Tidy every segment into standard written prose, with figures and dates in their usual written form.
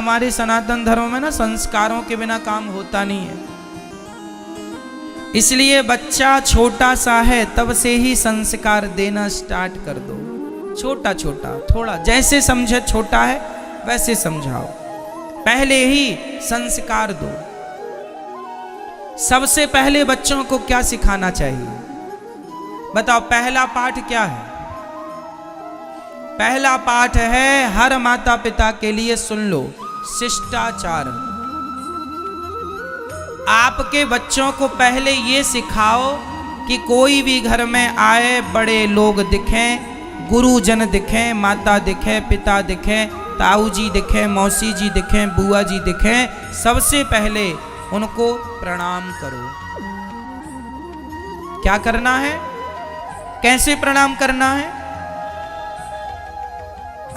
हमारे सनातन धर्म में ना संस्कारों के बिना काम होता नहीं है। इसलिए बच्चा छोटा सा है तब से ही संस्कार देना स्टार्ट कर दो। छोटा छोटा थोड़ा, जैसे समझे छोटा है वैसे समझाओ, पहले ही संस्कार दो। सबसे पहले बच्चों को क्या सिखाना चाहिए बताओ? पहला पाठ क्या है? पहला पाठ है, हर माता पिता के लिए सुन लो, शिष्टाचार। आपके बच्चों को पहले ये सिखाओ कि कोई भी घर में आए, बड़े लोग दिखें, गुरुजन दिखें, माता दिखें, पिता दिखें, ताऊ जी दिखें, मौसी जी दिखें, बुआ जी दिखें, सबसे पहले उनको प्रणाम करो। क्या करना है? कैसे प्रणाम करना है?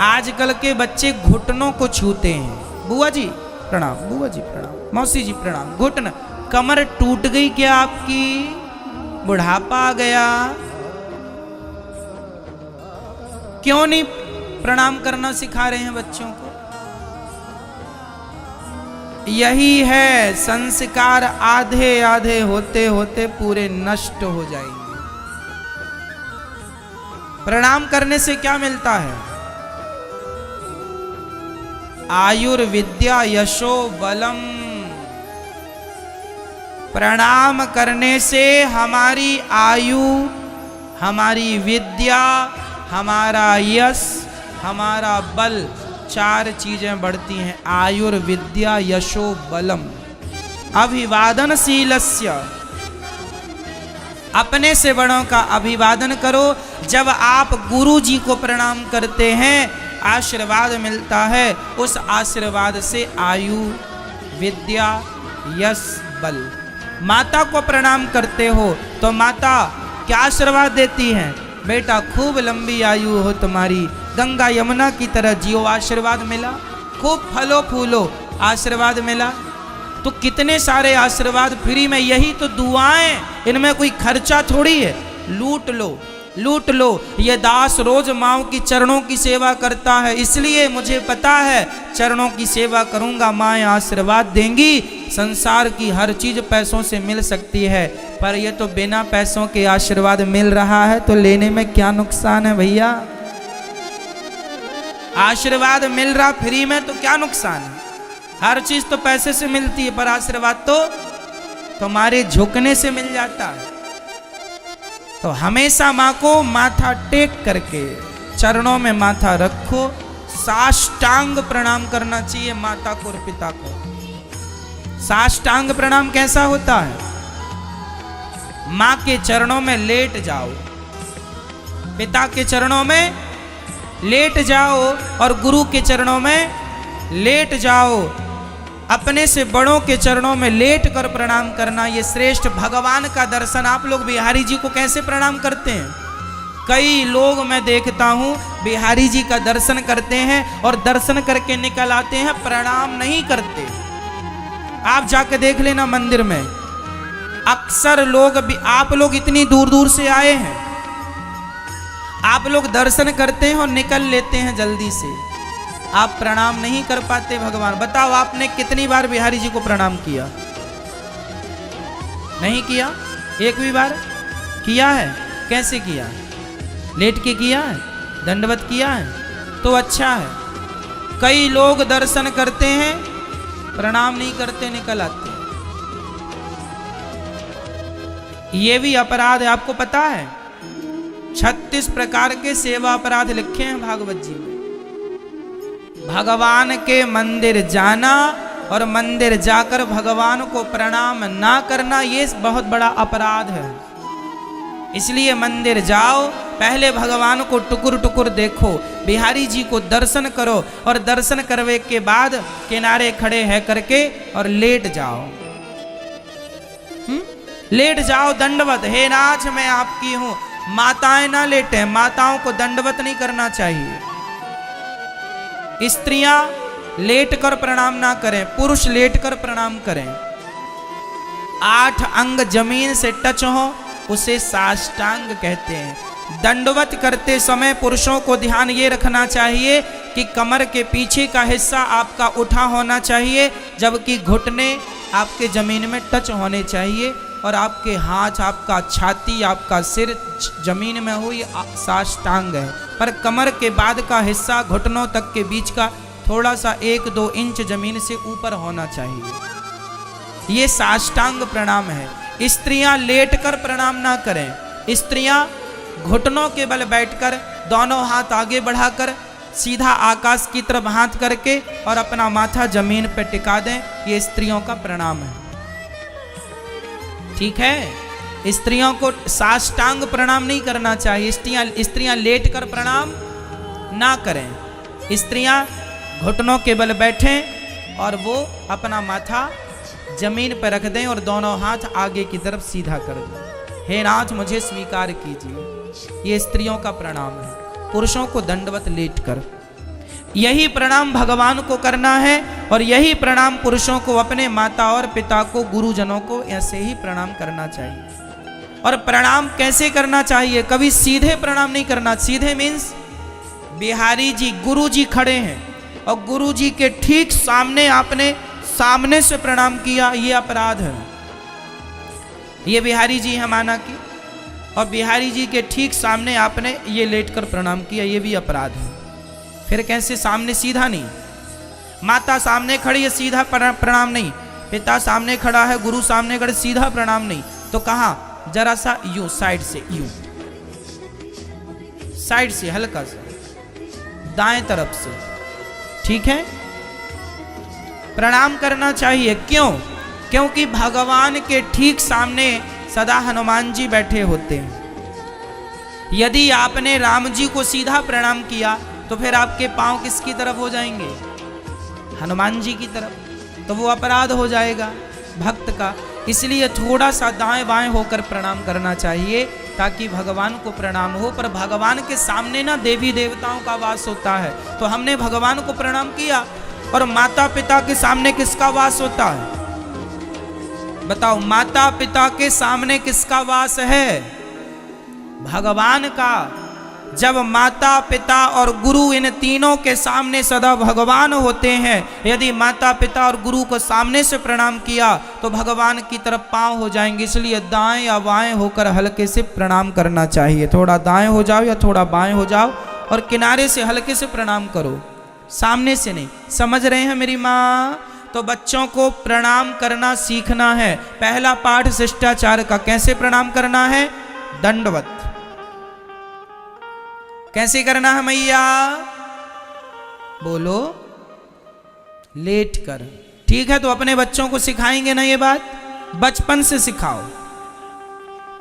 आजकल के बच्चे घुटनों को छूते हैं। बुआ जी प्रणाम, बुआ जी प्रणाम, मौसी जी प्रणाम। घुटन, कमर टूट गई क्या आपकी? बुढ़ापा आ गया? क्यों नहीं प्रणाम करना सिखा रहे हैं बच्चों को? यही है, संस्कार आधे आधे होते होते पूरे नष्ट हो जाएंगे। प्रणाम करने से क्या मिलता है? आयुर्विद्या यशो बलम। प्रणाम करने से हमारी आयु, हमारी विद्या, हमारा यश, हमारा बल, चार चीजें बढ़ती हैं। आयुर्विद्या यशो बलम। अभिवादनशीलस्य, अपने से बड़ों का अभिवादन करो। जब आप गुरु जी को प्रणाम करते हैं, आशीर्वाद मिलता है, उस आशीर्वाद से आयु, विद्या, यश, बल। माता को प्रणाम करते हो तो माता क्या आशीर्वाद देती हैं? बेटा खूब लंबी आयु हो तुम्हारी, गंगा यमुना की तरह जियो, आशीर्वाद मिला। खूब फलो फूलो, आशीर्वाद मिला। तो कितने सारे आशीर्वाद फ्री में, यही तो दुआएं, इनमें कोई खर्चा थोड़ी है। लूट लो, लूट लो। ये दास रोज माँ की चरणों की सेवा करता है, इसलिए मुझे पता है चरणों की सेवा करूंगा, माँ आशीर्वाद देंगी। संसार की हर चीज पैसों से मिल सकती है, पर ये तो बिना पैसों के आशीर्वाद मिल रहा है, तो लेने में क्या नुकसान है भैया? आशीर्वाद मिल रहा फ्री में तो क्या नुकसान है? हर चीज तो पैसे से मिलती है, पर आशीर्वाद तो तुम्हारे झुकने से मिल जाता है। तो हमेशा माँ को माथा टेक करके चरणों में माथा रखो। साष्टांग प्रणाम करना चाहिए माता को और पिता को। साष्टांग प्रणाम कैसा होता है? माँ के चरणों में लेट जाओ, पिता के चरणों में लेट जाओ और गुरु के चरणों में लेट जाओ। अपने से बड़ों के चरणों में लेट कर प्रणाम करना, ये श्रेष्ठ भगवान का दर्शन। आप लोग बिहारी जी को कैसे प्रणाम करते हैं? कई लोग मैं देखता हूँ बिहारी जी का दर्शन करते हैं और दर्शन करके निकल आते हैं, प्रणाम नहीं करते। आप जाके देख लेना मंदिर में, अक्सर लोग भी, आप लोग इतनी दूर दूर से आए हैं, आप लोग दर्शन करते हैं और निकल लेते हैं जल्दी से। आप प्रणाम नहीं कर पाते भगवान। बताओ आपने कितनी बार बिहारी जी को प्रणाम किया? नहीं किया? एक भी बार किया है? कैसे किया? लेट के किया है? दंडवत किया है? तो अच्छा है। कई लोग दर्शन करते हैं, प्रणाम नहीं करते, निकल आते हैं। ये भी अपराध है, आपको पता है? 36 प्रकार के सेवा अपराध लिखे हैं भागवत जी में। भगवान के मंदिर जाना और मंदिर जाकर भगवान को प्रणाम ना करना, ये बहुत बड़ा अपराध है। इसलिए मंदिर जाओ, पहले भगवान को टुकुर टुकुर देखो, बिहारी जी को दर्शन करो और दर्शन करने के बाद किनारे खड़े है करके और लेट जाओ। लेट जाओ दंडवत, हे नाथ मैं आपकी हूं। माताएं ना लेटे, माताओं को दंडवत नहीं करना चाहिए। स्त्रियां लेट कर प्रणाम ना करें, पुरुष लेट कर प्रणाम करें। 8 अंग जमीन से टच हो उसे साष्टांग कहते हैं। दंडवत करते समय पुरुषों को ध्यान ये रखना चाहिए कि कमर के पीछे का हिस्सा आपका उठा होना चाहिए, जबकि घुटने आपके जमीन में टच होने चाहिए और आपके हाथ, आपका छाती, आपका सिर जमीन में हो, ये साष्टांग है। पर कमर के बाद का हिस्सा घुटनों तक के बीच का थोड़ा सा 1-2 इंच जमीन से ऊपर होना चाहिए। ये साष्टांग प्रणाम है। स्त्रियां लेटकर प्रणाम ना करें। स्त्रियां घुटनों के बल बैठकर दोनों हाथ आगे बढ़ाकर सीधा आकाश की तरफ हाथ करके और अपना माथा जमीन पर टिका दें। ये स्त्रियों का प्रणाम है। ठीक है, स्त्रियों को साष्टांग प्रणाम नहीं करना चाहिए। स्त्रियां लेटकर प्रणाम ना करें। स्त्रियां घुटनों के बल बैठें और वो अपना माथा जमीन पर रख दें और दोनों हाथ आगे की तरफ सीधा कर दें। हे नाथ, मुझे स्वीकार कीजिए। ये स्त्रियों का प्रणाम है। पुरुषों को दंडवत लेटकर यही प्रणाम भगवान को करना है और यही प्रणाम पुरुषों को अपने माता और पिता को, गुरुजनों को ऐसे ही प्रणाम करना चाहिए। और प्रणाम कैसे करना चाहिए? कभी सीधे प्रणाम नहीं करना। सीधे मीन्स बिहारी जी, गुरु जी खड़े हैं और गुरु जी के ठीक सामने आपने सामने से प्रणाम किया, ये अपराध है। ये बिहारी जी है माना कि, और बिहारी जी के ठीक सामने आपने ये लेटकर प्रणाम किया, ये भी अपराध है। फिर कैसे? सामने सीधा नहीं। माता सामने खड़ी है, सीधा प्रणाम नहीं। पिता सामने खड़ा है, गुरु सामने खड़े, सीधा प्रणाम नहीं। तो कहाँ? जरा सा यूं, साइड से, यूं साइड से, हल्का सा दाएं तरफ से। ठीक है, प्रणाम करना चाहिए। क्यों? क्योंकि भगवान के ठीक सामने सदा हनुमान जी बैठे होते हैं। यदि आपने राम जी को सीधा प्रणाम किया तो फिर आपके पांव किसकी तरफ हो जाएंगे? हनुमान जी की तरफ। तो वो अपराध हो जाएगा भक्त का। इसलिए थोड़ा सा दाएं बाएं होकर प्रणाम करना चाहिए ताकि भगवान को प्रणाम हो। पर भगवान के सामने ना देवी देवताओं का वास होता है, तो हमने भगवान को प्रणाम किया। और माता पिता के सामने किसका वास होता है? बताओ, माता पिता के सामने किसका वास है? भगवान का। जब माता पिता और गुरु इन तीनों के सामने सदा भगवान होते हैं, यदि माता पिता और गुरु को सामने से प्रणाम किया तो भगवान की तरफ पांव हो जाएंगे। इसलिए दाएं या बाएं होकर हल्के से प्रणाम करना चाहिए। थोड़ा दाएं हो जाओ या थोड़ा बाएं हो जाओ और किनारे से हल्के से प्रणाम करो, सामने से नहीं। समझ रहे हैं मेरी माँ? तो बच्चों को प्रणाम करना सीखना है। पहला पाठ शिष्टाचार का। कैसे प्रणाम करना है? दंडवत। कैसे करना है मैया? बोलो, लेट कर। ठीक है, तो अपने बच्चों को सिखाएंगे ना ये बात? बचपन से सिखाओ,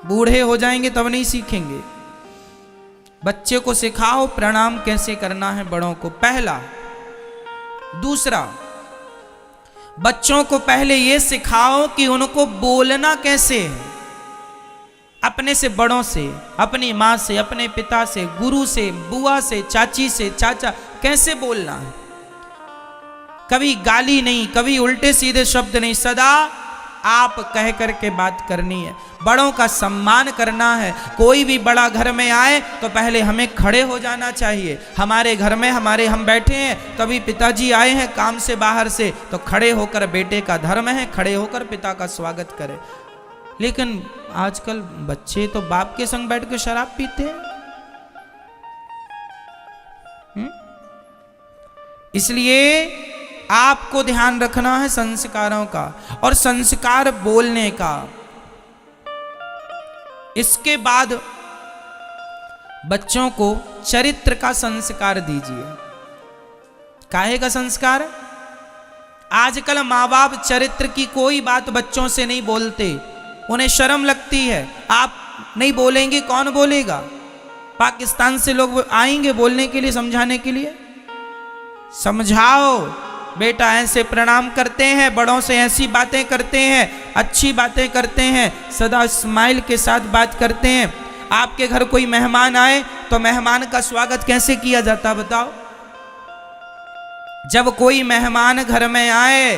बूढ़े हो जाएंगे तब नहीं सीखेंगे। बच्चे को सिखाओ प्रणाम कैसे करना है बड़ों को, पहला। दूसरा, बच्चों को पहले ये सिखाओ कि उनको बोलना कैसे है। अपने से बड़ों से, अपनी माँ से, अपने पिता से, गुरु से, बुआ से, चाची से, चाचा, कैसे बोलना है। कभी गाली नहीं, कभी उल्टे सीधे शब्द नहीं, सदा आप कह करके बात करनी है। बड़ों का सम्मान करना है। कोई भी बड़ा घर में आए तो पहले हमें खड़े हो जाना चाहिए। हमारे घर में हम बैठे हैं, कभी पिताजी आए हैं काम से बाहर से, तो खड़े होकर, बेटे का धर्म है खड़े होकर पिता का स्वागत करें। लेकिन आजकल बच्चे तो बाप के संग बैठ के शराब पीते हैं। इसलिए आपको ध्यान रखना है संस्कारों का और संस्कार बोलने का। इसके बाद बच्चों को चरित्र का संस्कार दीजिए। काहे का संस्कार? आजकल माँ बाप चरित्र की कोई बात बच्चों से नहीं बोलते, उन्हें शर्म लगती है। आप नहीं बोलेंगे कौन बोलेगा? पाकिस्तान से लोग आएंगे बोलने के लिए, समझाने के लिए। समझाओ, बेटा ऐसे प्रणाम करते हैं, बड़ों से ऐसी बातें करते हैं, अच्छी बातें करते हैं, सदा स्माइल के साथ बात करते हैं। आपके घर कोई मेहमान आए तो मेहमान का स्वागत कैसे किया जाता बताओ? जब कोई मेहमान घर में आए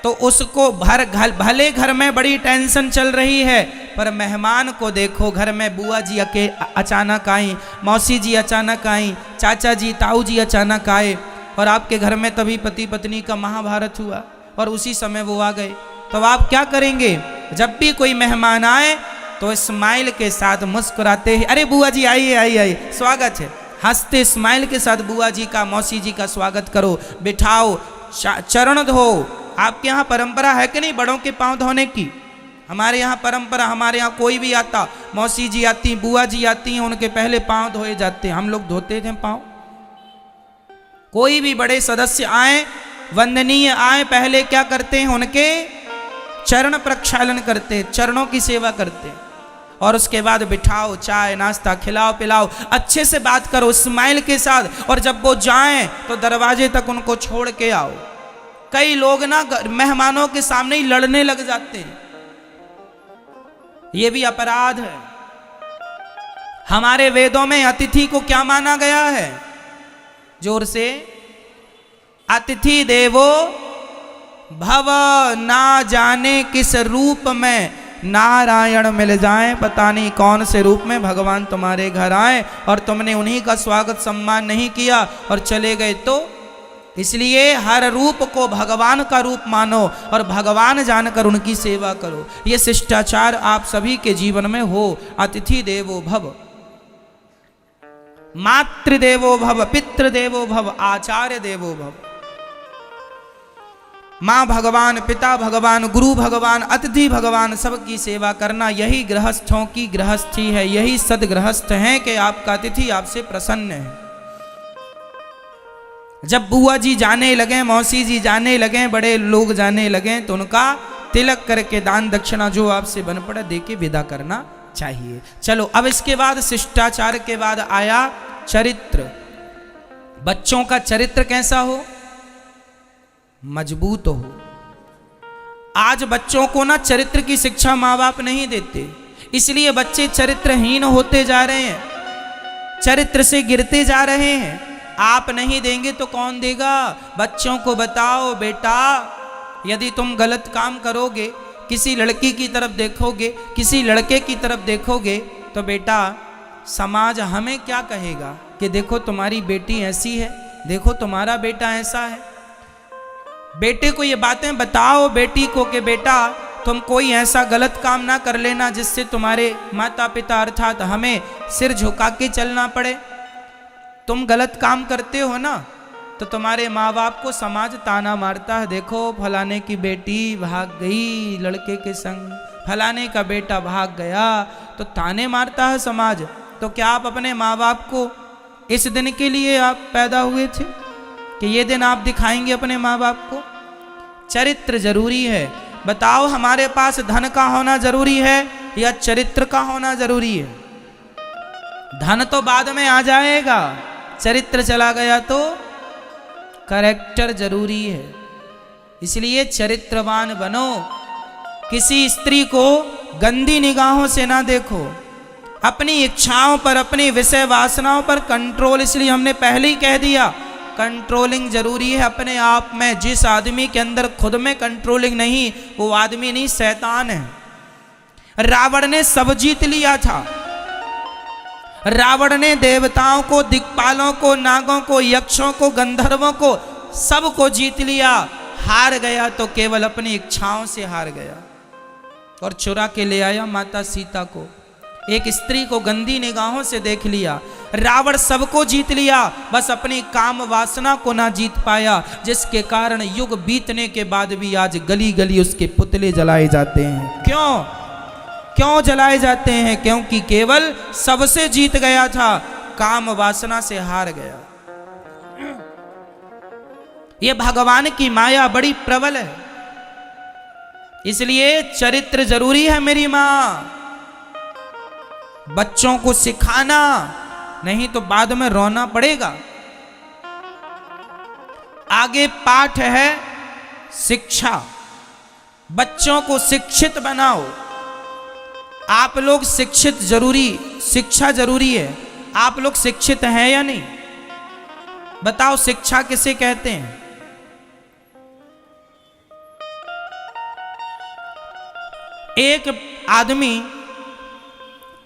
तो उसको भले घर में बड़ी टेंशन चल रही है, पर मेहमान को देखो, घर में बुआ जी अचानक आई, मौसी जी अचानक आई, चाचा जी ताऊ जी अचानक आए, और आपके घर में तभी पति पत्नी का महाभारत हुआ और उसी समय वो आ गए, तो आप क्या करेंगे? जब भी कोई मेहमान आए तो स्माइल के साथ मुस्कुराते ही, अरे बुआ जी आइए आइए आइए, स्वागत है, हंसते स्माइल के साथ बुआ जी का मौसी जी का स्वागत करो, बिठाओ, चरण धो। आपके यहाँ परंपरा है कि नहीं बड़ों के पांव धोने की? हमारे यहाँ परंपरा, हमारे यहाँ कोई भी आता, मौसी जी आती, बुआ जी आती हैं, उनके पहले पांव धोए जाते हैं। हम लोग धोते थे पांव। कोई भी बड़े सदस्य आए, वंदनीय आए, पहले क्या करते हैं? उनके चरण प्रक्षालन करते, चरणों की सेवा करते, और उसके बाद बिठाओ, चाय नाश्ता खिलाओ पिलाओ, अच्छे से बात करो स्माइल के साथ, और जब वो जाएं तो दरवाजे तक उनको छोड़ के आओ। कई लोग ना मेहमानों के सामने ही लड़ने लग जाते हैं, ये भी अपराध है। हमारे वेदों में अतिथि को क्या माना गया है? जोर से, अतिथि देवो भव। ना जाने किस रूप में नारायण मिल जाए, पता नहीं कौन से रूप में भगवान तुम्हारे घर आए और तुमने उन्हीं का स्वागत सम्मान नहीं किया और चले गए। तो इसलिए हर रूप को भगवान का रूप मानो और भगवान जानकर उनकी सेवा करो। ये शिष्टाचार आप सभी के जीवन में हो। अतिथि देवो भव, मातृदेवो भव, पितृदेवो भव, आचार्य देवो भव। माँ भगवान, पिता भगवान, गुरु भगवान, अतिथि भगवान, सबकी सेवा करना, यही गृहस्थों की गृहस्थी है, यही सदगृहस्थ हैं कि आपका अतिथि आपसे प्रसन्न है। जब बुआ जी जाने लगे, मौसी जी जाने लगे, बड़े लोग जाने लगे, तो उनका तिलक करके दान दक्षिणा जो आपसे बन पड़ा दे के विदा करना चाहिए। चलो अब इसके बाद शिष्टाचार के बाद आया चरित्र। बच्चों का चरित्र कैसा हो? मजबूत हो। आज बच्चों को ना चरित्र की शिक्षा माँ बाप नहीं देते, इसलिए बच्चे चरित्रहीन होते जा रहे हैं, चरित्र से गिरते जा रहे हैं। आप नहीं देंगे तो कौन देगा? बच्चों को बताओ, बेटा यदि तुम गलत काम करोगे, किसी लड़की की तरफ देखोगे, किसी लड़के की तरफ देखोगे, तो बेटा समाज हमें क्या कहेगा कि देखो तुम्हारी बेटी ऐसी है, देखो तुम्हारा बेटा ऐसा है। बेटे को ये बातें बताओ, बेटी को, कि बेटा तुम कोई ऐसा गलत काम ना कर लेना जिससे तुम्हारे माता पिता अर्थात हमें सिर झुका के चलना पड़े। तुम गलत काम करते हो ना तो तुम्हारे माँ बाप को समाज ताना मारता है, देखो फलाने की बेटी भाग गई लड़के के संग, फलाने का बेटा भाग गया, तो ताने मारता है समाज। तो क्या आप अपने माँ बाप को इस दिन के लिए आप पैदा हुए थे कि ये दिन आप दिखाएंगे अपने माँ बाप को? चरित्र जरूरी है। बताओ हमारे पास धन का होना जरूरी है या चरित्र का होना जरूरी है? धन तो बाद में आ जाएगा, चरित्र चला गया तो कैरेक्टर जरूरी है। इसलिए चरित्रवान बनो। किसी स्त्री को गंदी निगाहों से ना देखो। अपनी इच्छाओं पर, अपनी विषय वासनाओं पर कंट्रोल, इसलिए हमने पहले ही कह दिया कंट्रोलिंग जरूरी है अपने आप में। जिस आदमी के अंदर खुद में कंट्रोलिंग नहीं, वो आदमी नहीं शैतान है। रावण ने सब जीत लिया था। रावण ने देवताओं को, दिक्पालों को, नागों को, यक्षों को, गंधर्वों को, सबको जीत लिया। हार गया तो केवल अपनी इच्छाओं से हार गया और चुरा के ले आया माता सीता को। एक स्त्री को गंदी निगाहों से देख लिया। रावण सबको जीत लिया, बस अपनी काम वासना को ना जीत पाया, जिसके कारण युग बीतने के बाद भी आज गली गली उसके पुतले जलाए जाते हैं। क्यों जलाए जाते हैं? क्योंकि केवल सबसे जीत गया था, काम वासना से हार गया। ये भगवान की माया बड़ी प्रबल है, इसलिए चरित्र जरूरी है मेरी मां। बच्चों को सिखाना, नहीं तो बाद में रोना पड़ेगा। आगे पाठ है शिक्षा। बच्चों को शिक्षित बनाओ। आप लोग शिक्षित जरूरी, शिक्षा जरूरी है। आप लोग शिक्षित हैं या नहीं? बताओ शिक्षा किसे कहते हैं? एक आदमी,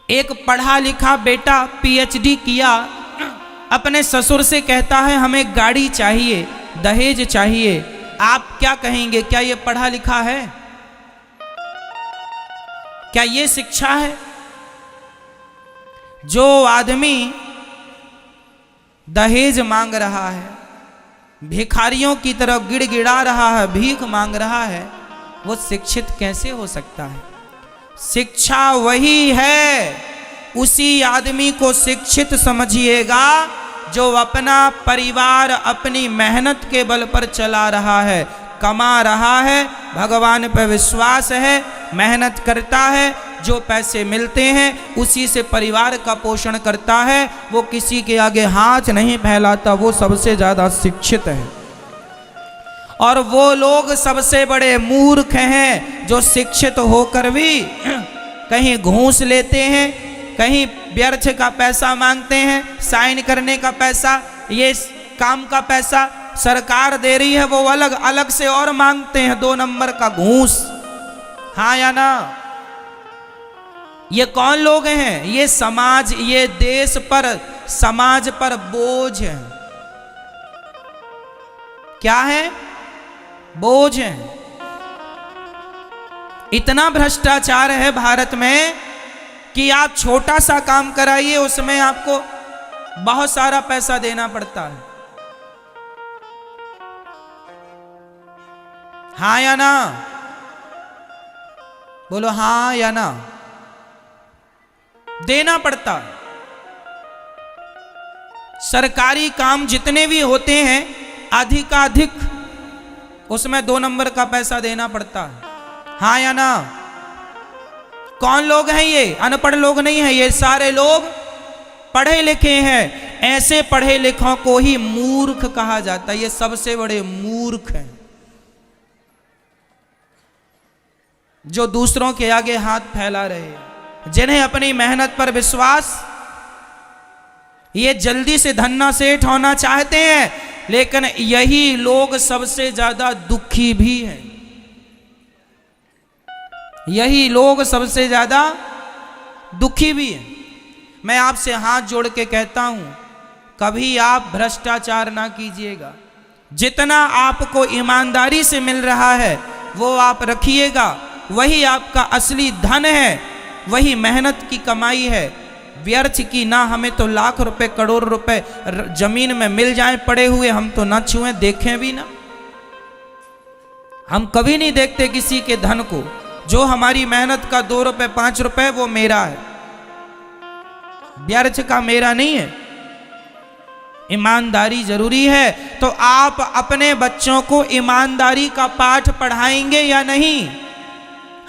एक पढ़ा लिखा बेटा पीएचडी किया, अपने ससुर से कहता है हमें गाड़ी चाहिए, दहेज चाहिए। आप क्या कहेंगे? क्या ये पढ़ा लिखा है? क्या ये शिक्षा है? जो आदमी दहेज मांग रहा है, भिखारियों की तरफ गिड़गिड़ा रहा है, भीख मांग रहा है, वो शिक्षित कैसे हो सकता है? शिक्षा वही है, उसी आदमी को शिक्षित समझिएगा जो अपना परिवार अपनी मेहनत के बल पर चला रहा है, कमा रहा है, भगवान पर विश्वास है, मेहनत करता है, जो पैसे मिलते हैं उसी से परिवार का पोषण करता है, वो किसी के आगे हाथ नहीं फैलाता, वो सबसे ज़्यादा शिक्षित है। और वो लोग सबसे बड़े मूर्ख हैं जो शिक्षित होकर भी कहीं घूस लेते हैं, कहीं व्यर्थ का पैसा मांगते हैं, साइन करने का पैसा, ये काम का पैसा सरकार दे रही है, वो अलग अलग से और मांगते हैं, 2 नंबर का घूस। हाँ या ना? ये कौन लोग हैं? ये समाज, ये देश पर, समाज पर बोझ है। क्या है? बोझ है। इतना भ्रष्टाचार है भारत में कि आप छोटा सा काम कराइए, उसमें आपको बहुत सारा पैसा देना पड़ता है। हाँ या ना? बोलो हाँ या ना? देना पड़ता है। सरकारी काम जितने भी होते हैं अधिकाधिक उसमें 2 नंबर का पैसा देना पड़ता है। हाँ या ना? कौन लोग हैं ये? अनपढ़ लोग नहीं हैं, ये सारे लोग पढ़े लिखे हैं। ऐसे पढ़े लिखों को ही मूर्ख कहा जाता है। ये सबसे बड़े मूर्ख हैं जो दूसरों के आगे हाथ फैला रहे हैं, जिन्हें अपनी मेहनत पर विश्वास, ये जल्दी से धन्ना सेठ होना चाहते हैं, लेकिन यही लोग सबसे ज्यादा दुखी भी हैं। यही लोग सबसे ज्यादा दुखी भी हैं। मैं आपसे हाथ जोड़ के कहता हूं, कभी आप भ्रष्टाचार ना कीजिएगा। जितना आपको ईमानदारी से मिल रहा है वो आप रखिएगा, वही आपका असली धन है, वही मेहनत की कमाई है। व्यर्थ की ना, हमें तो लाख रुपए करोड़ रुपए जमीन में मिल जाएं पड़े हुए, हम तो ना छुएं, देखें भी ना। हम कभी नहीं देखते किसी के धन को। जो हमारी मेहनत का 2 रुपए 5 रुपए वो मेरा है, व्यर्थ का मेरा नहीं है। ईमानदारी जरूरी है। तो आप अपने बच्चों को ईमानदारी का पाठ पढ़ाएंगे या नहीं?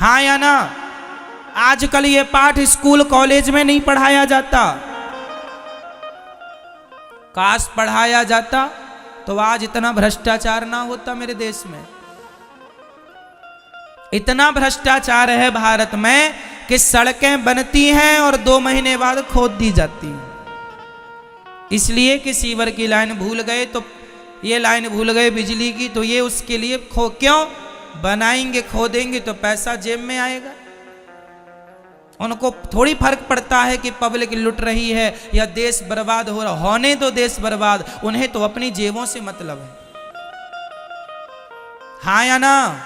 हाँ या ना? आजकल ये पाठ स्कूल कॉलेज में नहीं पढ़ाया जाता। काश पढ़ाया जाता तो आज इतना भ्रष्टाचार ना होता मेरे देश में। इतना भ्रष्टाचार है भारत में कि सड़कें बनती हैं और 2 महीने बाद खोद दी जाती हैं। इसलिए कि सीवर की लाइन भूल गए तो ये लाइन भूल गए बिजली की, तो ये उसके लिए क्यों बनाएंगे, खोदेंगे तो पैसा जेब में आएगा। उनको थोड़ी फर्क पड़ता है कि पब्लिक लुट रही है या देश बर्बाद हो रहा। होने दो देश बर्बाद, उन्हें तो अपनी जेबों से मतलब है। हाँ या ना?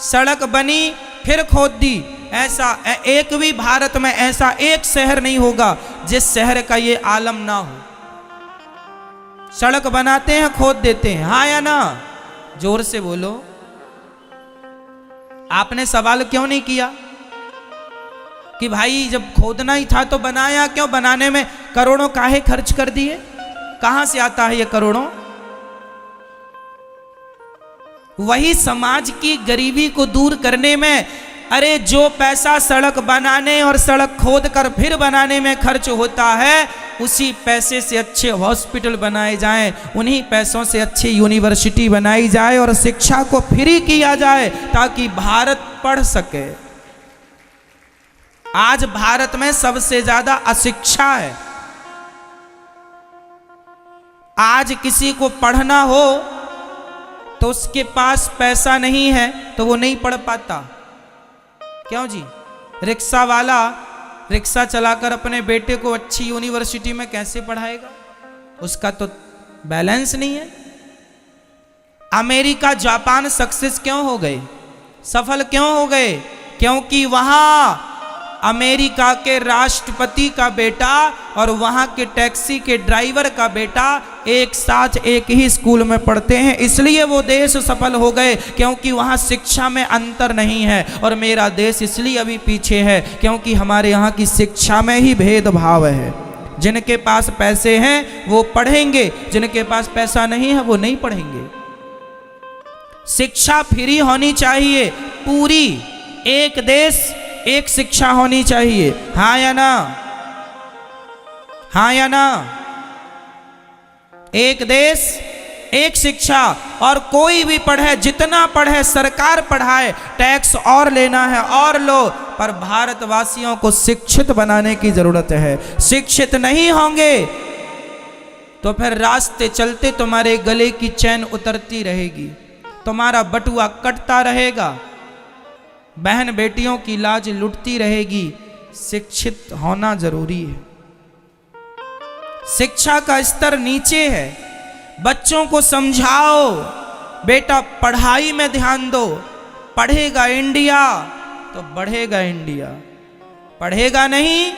सड़क बनी फिर खोद दी। ऐसा एक भी भारत में ऐसा एक शहर नहीं होगा जिस शहर का ये आलम ना हो। सड़क बनाते हैं, खोद देते हैं। हाँ या ना? जोर से बोलो। आपने सवाल क्यों नहीं किया कि भाई जब खोदना ही था तो बनाया क्यों? बनाने में करोड़ों काहे खर्च कर दिए? कहां से आता है ये करोड़ों? वही समाज की गरीबी को दूर करने में। अरे जो पैसा सड़क बनाने और सड़क खोद कर फिर बनाने में खर्च होता है, उसी पैसे से अच्छे हॉस्पिटल बनाए जाएं, उन्हीं पैसों से अच्छी यूनिवर्सिटी बनाई जाए और शिक्षा को फ्री किया जाए ताकि भारत पढ़ सके। आज भारत में सबसे ज्यादा अशिक्षा है। आज किसी को पढ़ना हो तो उसके पास पैसा नहीं है तो वो नहीं पढ़ पाता। क्यों जी? रिक्शा वाला रिक्शा चलाकर अपने बेटे को अच्छी यूनिवर्सिटी में कैसे पढ़ाएगा? उसका तो बैलेंस नहीं है। अमेरिका जापान सक्सेस क्यों हो गए, सफल क्यों हो गए? क्योंकि वहां अमेरिका के राष्ट्रपति का बेटा और वहां के टैक्सी के ड्राइवर का बेटा एक साथ एक ही स्कूल में पढ़ते हैं, इसलिए वो देश सफल हो गए, क्योंकि वहां शिक्षा में अंतर नहीं है। और मेरा देश इसलिए अभी पीछे है क्योंकि हमारे यहाँ की शिक्षा में ही भेदभाव है। जिनके पास पैसे हैं वो पढ़ेंगे, जिनके पास पैसा नहीं है वो नहीं पढ़ेंगे। शिक्षा फ्री होनी चाहिए पूरी, एक देश एक शिक्षा होनी चाहिए, हाँ या ना? हाँ या ना? एक देश एक शिक्षा, और कोई भी पढ़े, जितना पढ़े सरकार पढ़ाए, टैक्स और लेना है और लो, पर भारतवासियों को शिक्षित बनाने की जरूरत है। शिक्षित नहीं होंगे तो फिर रास्ते चलते तुम्हारे गले की चैन उतरती रहेगी, तुम्हारा बटुआ कटता रहेगा, बहन बेटियों की लाज लुटती रहेगी। शिक्षित होना जरूरी है। शिक्षा का स्तर नीचे है। बच्चों को समझाओ, बेटा पढ़ाई में ध्यान दो, पढ़ेगा इंडिया तो बढ़ेगा इंडिया, पढ़ेगा नहीं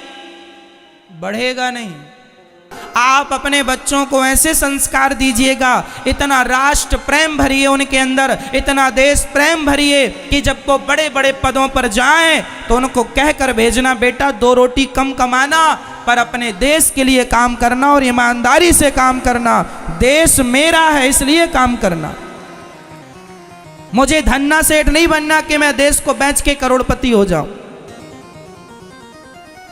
बढ़ेगा नहीं। आप अपने बच्चों को ऐसे संस्कार दीजिएगा, इतना राष्ट्र प्रेम भरिए उनके अंदर, इतना देश प्रेम भरिए कि जब वो बड़े बड़े पदों पर जाएं तो उनको कहकर भेजना, बेटा 2 रोटी कम कमाना पर अपने देश के लिए काम करना और ईमानदारी से काम करना। देश मेरा है इसलिए काम करना। मुझे धन्ना सेठ नहीं बनना कि मैं देश को बेच के करोड़पति हो जाऊं।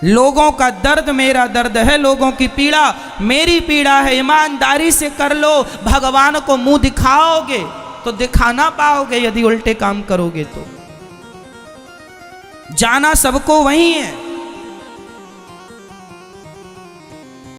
लोगों का दर्द मेरा दर्द है, लोगों की पीड़ा मेरी पीड़ा है। ईमानदारी से कर लो। भगवान को मुंह दिखाओगे तो दिखा ना पाओगे यदि उल्टे काम करोगे तो। जाना सबको वही है।